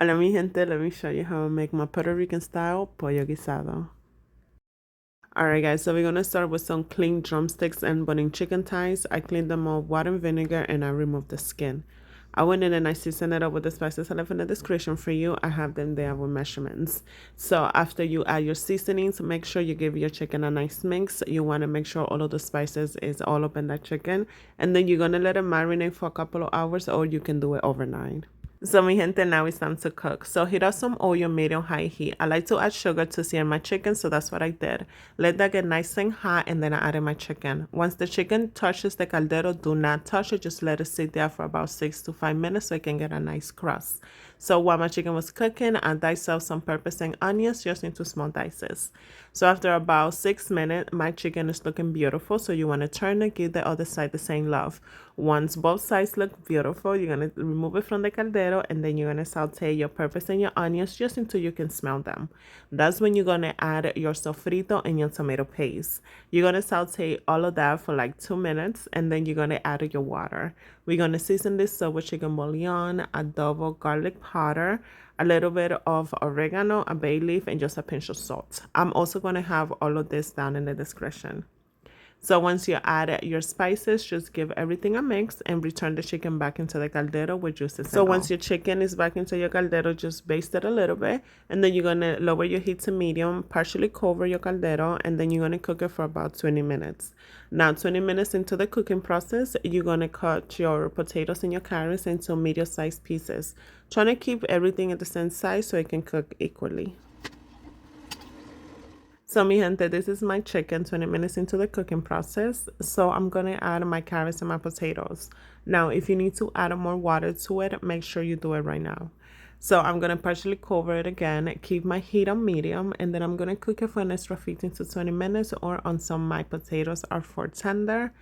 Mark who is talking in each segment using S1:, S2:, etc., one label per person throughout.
S1: Hola mi gente, let me show you how I make my Puerto Rican style pollo guisado. Alright guys, so we're gonna start with some clean drumsticks and boning chicken thighs. I cleaned them all with water and vinegar and I removed the skin. I went in and I seasoned it up with the spices I left in the description for you. I have them there with measurements. So after you add your seasonings, make sure you give your chicken a nice mix. You want to make sure all of the spices is all up in that chicken. And then you're gonna let it marinate for a couple of hours or you can do it overnight. So mi gente, now it's time to cook. So heat up some oil, medium high heat. I like to add sugar to sear my chicken, so that's what I did. Let that get nice and hot, and then I added my chicken. Once the chicken touches the caldero, do not touch it. Just let it sit there for about 6 to 5 minutes so it can get a nice crust. So while my chicken was cooking, I diced up some peppers and onions just into small dices. So after about 6 minutes, my chicken is looking beautiful. So you want to turn it, give the other side the same love. Once both sides look beautiful, you're going to remove it from the caldero and then you're going to saute your peppers and your onions just until you can smell them. That's when you're going to add your sofrito and your tomato paste. You're going to saute all of that for like 2 minutes and then you're going to add your water. We're going to season this up with chicken bouillon, adobo, garlic powder, a little bit of oregano, a bay leaf, and just a pinch of salt. I'm also going to have all of this down in the description. So once you add your spices, just give everything a mix and return the chicken back into the caldero with juices. So once your chicken is back into your caldero, just baste it a little bit. And then you're going to lower your heat to medium, partially cover your caldero, and then you're going to cook it for about 20 minutes. Now, 20 minutes into the cooking process, you're going to cut your potatoes and your carrots into medium-sized pieces. Trying to keep everything at the same size so it can cook equally. So mi gente, this is my chicken 20 minutes into the cooking process. So I'm going to add my carrots and my potatoes. Now, if you need to add more water to it, make sure you do it right now. So I'm going to partially cover it again, keep my heat on medium, and then I'm going to cook it for an extra 15 to 20 minutes or until my potatoes are for tender.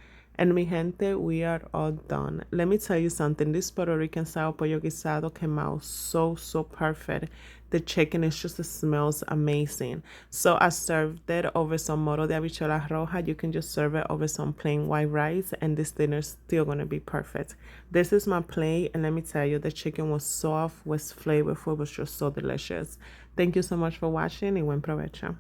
S1: And mi gente, we are all done. Let me tell you something. This Puerto Rican style pollo guisado came out so perfect. The chicken is just, it smells amazing. So I served it over some moro de habichuela roja. You can just serve it over some plain white rice, and this dinner is still gonna be perfect. This is my plate, and let me tell you, the chicken was soft, was flavorful, was just so delicious. Thank you so much for watching, y buen provecho.